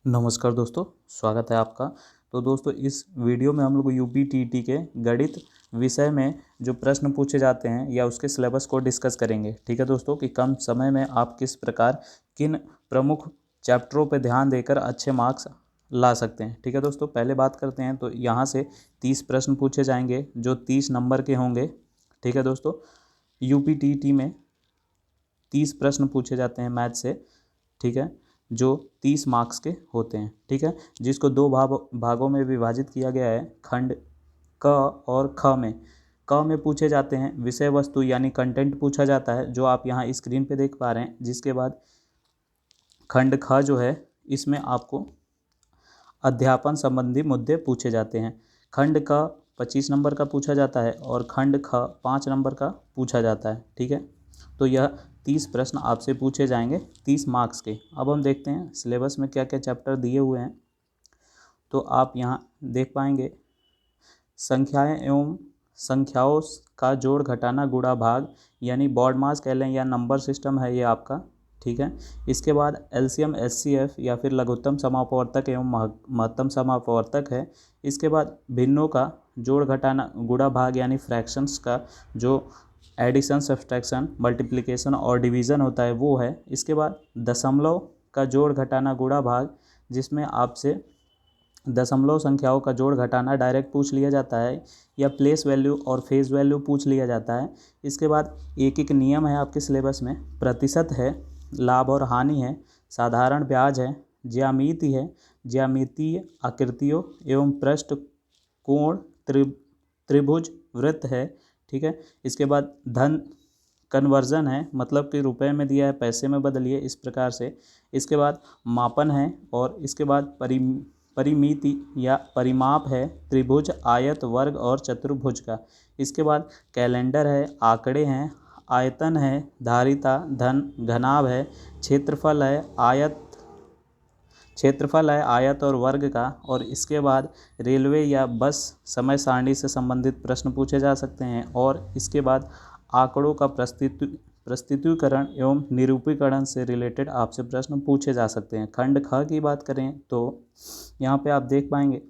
नमस्कार दोस्तों, स्वागत है आपका। तो दोस्तों, इस वीडियो में हम लोग यूपी-टीटी के गणित विषय में जो प्रश्न पूछे जाते हैं या उसके सिलेबस को डिस्कस करेंगे। ठीक है दोस्तों, कि कम समय में आप किस प्रकार किन प्रमुख चैप्टरों पर ध्यान देकर अच्छे मार्क्स ला सकते हैं। ठीक है दोस्तों, पहले बात करते हैं। तो यहाँ से 30 प्रश्न पूछे जाएंगे जो 30 नंबर के होंगे। ठीक है दोस्तों, यूपी-टीटी में 30 प्रश्न पूछे जाते हैं मैथ से। ठीक है, जो 30 मार्क्स के होते हैं। ठीक है, जिसको दो भागों में विभाजित किया गया है, खंड क और ख में। क में पूछे जाते हैं विषय वस्तु यानी कंटेंट पूछा जाता है, जो आप यहाँ स्क्रीन पे देख पा रहे हैं। जिसके बाद खंड ख जो है, इसमें आपको अध्यापन संबंधी मुद्दे पूछे जाते हैं। खंड क 25 नंबर का पूछा जाता है और खंड ख 5 नंबर का पूछा जाता है। ठीक है, तो यह 30 प्रश्न आपसे पूछे जाएंगे 30 मार्क्स के। अब हम देखते हैं सिलेबस में क्या क्या चैप्टर दिए हुए हैं। तो आप यहाँ देख पाएंगे संख्याएं एवं संख्याओं का जोड़ घटाना गुणा भाग, यानी बॉड मास कह लें या नंबर सिस्टम है ये आपका। ठीक है, इसके बाद एलसीएम एचसीएफ या फिर लघुत्तम समापवर्तक एवं महत्तम समापवर्तक है। इसके बाद भिन्नों का जोड़ घटाना गुणा भाग यानी फ्रैक्शंस का जो एडिशन सब्सट्रैक्शन मल्टीप्लिकेशन और डिवीज़न होता है वो है। इसके बाद दशमलव का जोड़ घटाना गुणा भाग, जिसमें आपसे दशमलव संख्याओं का जोड़ घटाना डायरेक्ट पूछ लिया जाता है या प्लेस वैल्यू और फेज वैल्यू पूछ लिया जाता है। इसके बाद एक एक नियम है आपके सिलेबस में। प्रतिशत है, लाभ और हानि है, साधारण ब्याज है, ज्यामिति है, ज्यामितीय आकृतियों एवं पृष्ठ कोण त्रिभुज वृत्त है। ठीक है, इसके बाद धन कन्वर्जन है, मतलब कि रुपए में दिया है पैसे में बदलिए, इस प्रकार से। इसके बाद मापन है और इसके बाद परिमिति या परिमाप है, त्रिभुज आयत वर्ग और चतुर्भुज का। इसके बाद कैलेंडर है, आंकड़े हैं, आयतन है, धारिता धन घनाभ है, क्षेत्रफल है आयत और वर्ग का। और इसके बाद रेलवे या बस समय सारणी से संबंधित प्रश्न पूछे जा सकते हैं। और इसके बाद आंकड़ों का प्रस्तुतीकरण एवं निरूपीकरण से रिलेटेड आपसे प्रश्न पूछे जा सकते हैं। खंड ख की बात करें तो यहाँ पे आप देख पाएंगे।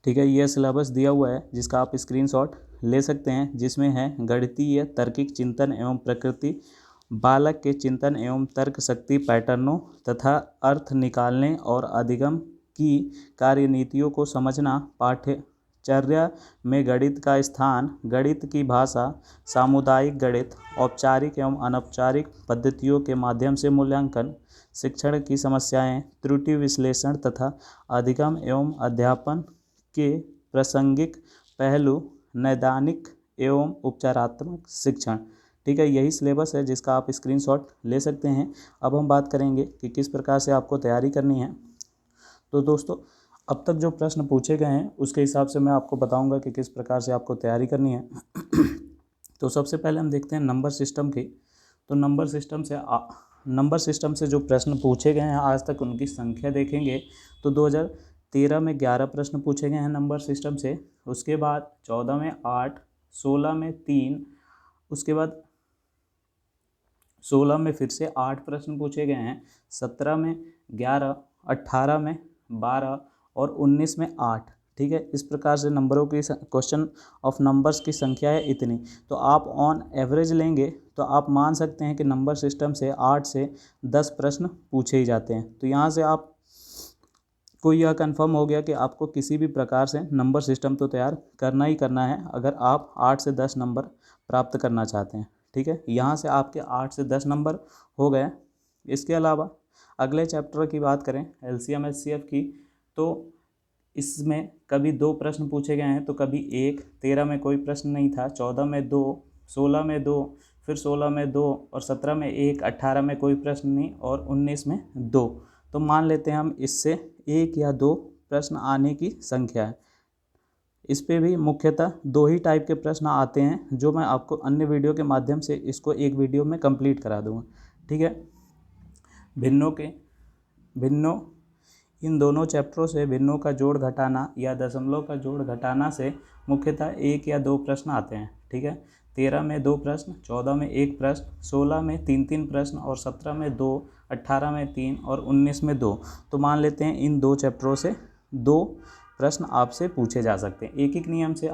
ठीक है, यह सिलेबस दिया हुआ है जिसका आप स्क्रीनशॉट ले सकते हैं, जिसमें है गणितीय तार्किक चिंतन एवं प्रकृति, बालक के चिंतन एवं तर्क शक्ति, पैटर्नों तथा अर्थ निकालने और अधिगम की कार्यनीतियों को समझना, पाठ्यचर्या में गणित का स्थान, गणित की भाषा, सामुदायिक गणित, औपचारिक एवं अनौपचारिक पद्धतियों के माध्यम से मूल्यांकन, शिक्षण की समस्याएं, त्रुटि विश्लेषण तथा अधिगम एवं अध्यापन के प्रासंगिक पहलू, नैदानिक एवं उपचारात्मक शिक्षण। ठीक है, यही सिलेबस है जिसका आप स्क्रीनशॉट ले सकते हैं। अब हम बात करेंगे कि किस प्रकार से आपको तैयारी करनी है। तो दोस्तों, अब तक जो प्रश्न पूछे गए हैं उसके हिसाब से मैं आपको बताऊंगा कि किस प्रकार से आपको तैयारी करनी है। तो सबसे पहले हम देखते हैं नंबर सिस्टम की। तो नंबर सिस्टम से जो प्रश्न पूछे गए हैं आज तक, उनकी संख्या देखेंगे तो 2013 में 11 प्रश्न पूछे गए हैं नंबर सिस्टम से। उसके बाद 14 में 8, 16 में 3, उसके बाद 16 में फिर से 8 प्रश्न पूछे गए हैं, 17 में 11, 18 में 12 और 19 में 8। ठीक है, इस प्रकार से नंबरों की क्वेश्चन ऑफ नंबर्स की संख्या है इतनी। तो आप ऑन एवरेज लेंगे तो आप मान सकते हैं कि नंबर सिस्टम से 8 से 10 प्रश्न पूछे ही जाते हैं। तो यहाँ से आप को यह कंफर्म हो गया कि आपको किसी भी प्रकार से नंबर सिस्टम तो तैयार करना ही करना है अगर आप 8 से 10 नंबर प्राप्त करना चाहते हैं। ठीक है, यहाँ से आपके 8 से 10 नंबर हो गए। इसके अलावा अगले चैप्टर की बात करें एलसीएम एचसीएफ की, तो इसमें कभी 2 प्रश्न पूछे गए हैं तो कभी 1। 13 में कोई प्रश्न नहीं था, 14 में 2, 16 में 2, फिर 16 में 2 और 17 में 1, 18 में कोई प्रश्न नहीं और 19 में 2। तो मान लेते हैं हम इससे 1 या 2 प्रश्न आने की संख्या है। इस पे भी मुख्यतः 2 ही टाइप के प्रश्न आते हैं, जो मैं आपको अन्य वीडियो के माध्यम से इसको एक वीडियो में कंप्लीट करा दूंगा। ठीक है, भिन्नों इन दोनों चैप्टरों से भिन्नों का जोड़ घटाना या दशमलव का जोड़ घटाना से मुख्यतः 1 या 2 प्रश्न आते हैं। ठीक है, 13 में 2 प्रश्न, 14 में 1 प्रश्न, 16 में 3-3 प्रश्न और 17 में 2, 18 में 3 और 19 में 2। तो मान लेते हैं इन 2 चैप्टरों से 2 प्रश्न आपसे पूछे जा सकते हैं। एक एक नियम से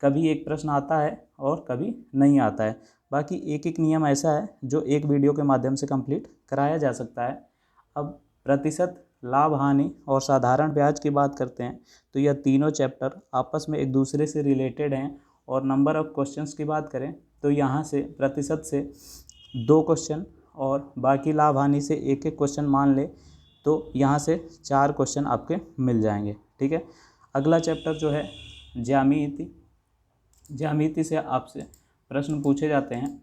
कभी एक प्रश्न आता है और कभी नहीं आता है। बाकी एक एक नियम ऐसा है जो एक वीडियो के माध्यम से कंप्लीट कराया जा सकता है। अब प्रतिशत, लाभ हानि और साधारण ब्याज की बात करते हैं तो यह तीनों चैप्टर आपस में एक दूसरे से रिलेटेड हैं। और नंबर ऑफ़ क्वेश्चंस की बात करें तो यहाँ से प्रतिशत से 2 क्वेश्चन और बाकी लाभ हानि से एक एक क्वेश्चन मान ले तो यहाँ से 4 क्वेश्चन आपके मिल जाएंगे। ठीक है। अगला चैप्टर जो है ज्यामिति से आपसे प्रश्न पूछे जाते हैं,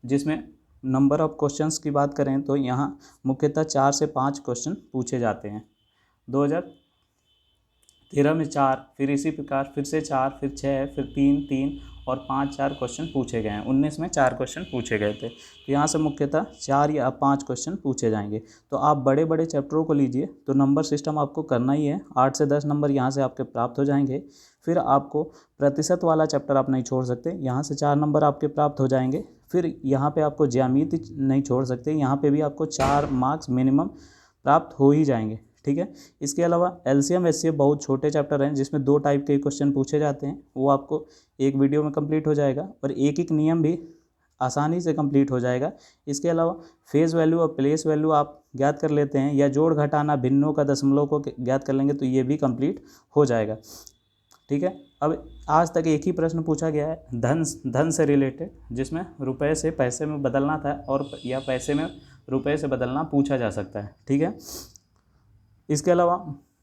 जिसमें नंबर ऑफ़ क्वेश्चंस की बात करें तो यहाँ मुख्यतः 4 से 5 क्वेश्चन पूछे जाते हैं। 2013 में 4, फिर इसी प्रकार फिर से 4, फिर 6, फिर 3 और 5 क्वेश्चन पूछे गए हैं। 19 में 4 क्वेश्चन पूछे गए थे। तो यहाँ से मुख्यतः 4 या 5 क्वेश्चन पूछे जाएंगे। तो आप बड़े बड़े चैप्टरों को लीजिए तो नंबर सिस्टम आपको करना ही है। 8 से 10 नंबर यहाँ से आपके प्राप्त हो जाएंगे। फिर आपको प्रतिशत वाला चैप्टर आप नहीं छोड़ सकते, यहाँ से 4 नंबर आपके प्राप्त हो जाएंगे। फिर यहाँ पे आपको ज्यामिति नहीं छोड़ सकते, यहाँ पे भी आपको 4 मार्क्स मिनिमम प्राप्त हो ही जाएंगे। ठीक है। इसके अलावा एलसीएम एचसीएफ बहुत छोटे चैप्टर हैं जिसमें 2 टाइप के क्वेश्चन पूछे जाते हैं, वो आपको एक वीडियो में कंप्लीट हो जाएगा और एक एक नियम भी आसानी से कंप्लीट हो जाएगा। इसके अलावा फेज वैल्यू और प्लेस वैल्यू आप ज्ञात कर लेते हैं या जोड़ घटाना भिन्नों का दशमलव को ज्ञात कर लेंगे तो ये भी कंप्लीट हो जाएगा। ठीक है। अब आज तक एक ही प्रश्न पूछा गया है धन से रिलेटेड, जिसमें रुपए से पैसे में बदलना था और या पैसे में रुपए से बदलना पूछा जा सकता है। ठीक है। इसके अलावा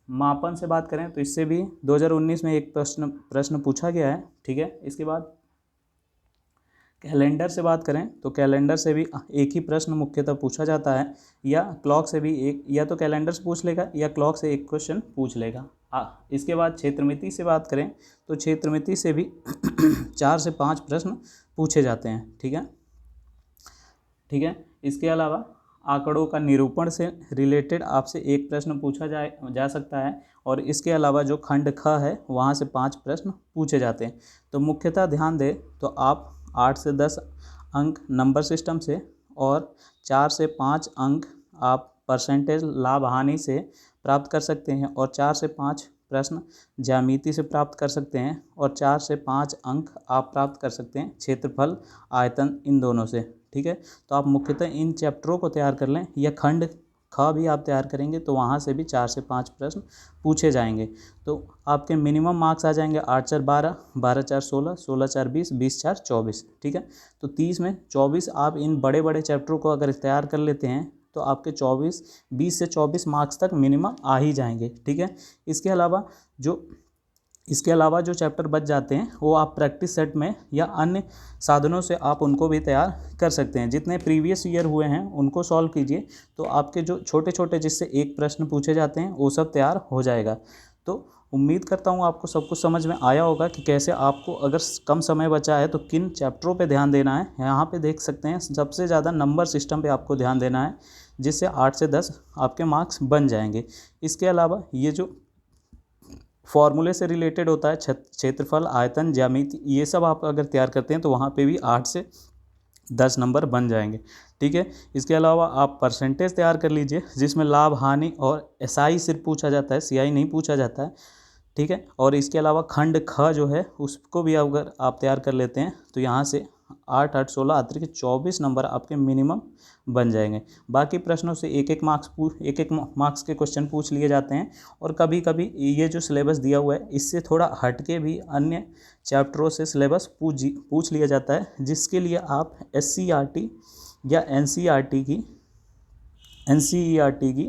मापन से बात करें तो इससे भी 2019 में एक प्रश्न पूछा गया है। ठीक है। इसके बाद कैलेंडर से बात करें तो कैलेंडर से भी एक ही प्रश्न मुख्यतः पूछा जाता है, या क्लॉक से भी एक, या तो कैलेंडर से पूछ लेगा या क्लॉक से एक क्वेश्चन पूछ लेगा। इसके बाद क्षेत्रमिति से बात करें तो क्षेत्रमिति से भी 4 से 5 प्रश्न पूछे जाते हैं। ठीक है। ठीक है। इसके अलावा आंकड़ों का निरूपण से रिलेटेड आपसे एक प्रश्न पूछा जा सकता है और इसके अलावा जो खंड ख है वहाँ से 5 प्रश्न पूछे जाते हैं। तो मुख्यतः ध्यान दें तो आप 8 से 10 अंक नंबर सिस्टम से और 4 से 5 अंक आप परसेंटेज लाभ हानि से प्राप्त कर सकते हैं और 4 से 5 प्रश्न ज्यामिति से प्राप्त कर सकते हैं और 4 से 5 अंक आप प्राप्त कर सकते हैं क्षेत्रफल, आयतन, इन दोनों से। ठीक है। तो आप मुख्यतः इन चैप्टरों को तैयार कर लें या खंड ख भी आप तैयार करेंगे तो वहाँ से भी 4 से 5 प्रश्न पूछे जाएंगे। तो आपके मिनिमम मार्क्स आ जाएंगे 8 4 12, 12 4 16, 16 4 20, 20 4 24। ठीक है। तो 30 में 24 आप इन बड़े बड़े चैप्टरों को अगर तैयार कर लेते हैं तो आपके 20 से 24 मार्क्स तक मिनिमम आ ही जाएंगे। ठीक है। इसके अलावा जो चैप्टर बच जाते हैं वो आप प्रैक्टिस सेट में या अन्य साधनों से आप उनको भी तैयार कर सकते हैं। जितने प्रीवियस ईयर हुए हैं उनको सॉल्व कीजिए तो आपके जो छोटे छोटे जिससे एक प्रश्न पूछे जाते हैं वो सब तैयार हो जाएगा। तो उम्मीद करता हूँ आपको सब कुछ समझ में आया होगा कि कैसे आपको अगर कम समय बचा है तो किन चैप्टरों पे ध्यान देना है। यहाँ पे देख सकते हैं सबसे ज़्यादा नंबर सिस्टम पे आपको ध्यान देना है, जिससे 8 से 10 आपके मार्क्स बन जाएंगे। इसके अलावा ये जो फॉर्मूले से रिलेटेड होता है क्षेत्रफल, आयतन, ज्यामिति, ये सब आप अगर तैयार करते हैं तो वहाँ पे भी 8 से 10 नंबर बन जाएंगे। ठीक है। इसके अलावा आप परसेंटेज तैयार कर लीजिए जिसमें लाभ हानि और एसआई सिर्फ पूछा जाता है, सीआई नहीं पूछा जाता है। ठीक है। और इसके अलावा खंड ख जो है उसको भी अगर आप तैयार कर लेते हैं तो यहाँ से 8 8 16 अतिरिक्त 24 नंबर आपके मिनिमम बन जाएंगे। बाकी प्रश्नों से एक एक मार्क्स के क्वेश्चन पूछ लिए जाते हैं और कभी कभी ये जो सिलेबस दिया हुआ है इससे थोड़ा हटके भी अन्य चैप्टरों से सिलेबस पूछ लिया जाता है, जिसके लिए आप SCERT या NCERT की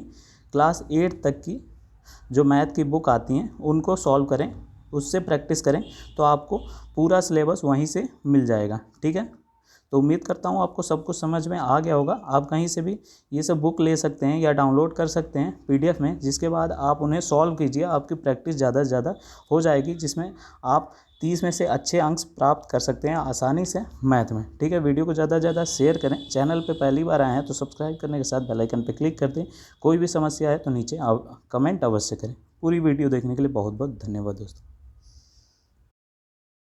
क्लास 8 तक की जो मैथ की बुक आती हैं उनको सॉल्व करें, उससे प्रैक्टिस करें तो आपको पूरा सिलेबस वहीं से मिल जाएगा। ठीक है। तो उम्मीद करता हूँ आपको सब कुछ समझ में आ गया होगा। आप कहीं से भी ये सब बुक ले सकते हैं या डाउनलोड कर सकते हैं PDF में, जिसके बाद आप उन्हें सॉल्व कीजिए। आपकी प्रैक्टिस ज़्यादा से ज़्यादा हो जाएगी, जिसमें आप 30 में से अच्छे अंक प्राप्त कर सकते हैं आसानी से मैथ में। ठीक है। वीडियो को ज़्यादा से ज़्यादा शेयर करें। चैनल पे पहली बार आए हैं तो सब्सक्राइब करने के साथ बेल आइकन पे क्लिक कर दें। कोई भी समस्या है तो नीचे कमेंट अवश्य करें। पूरी वीडियो देखने के लिए बहुत बहुत धन्यवाद दोस्तों।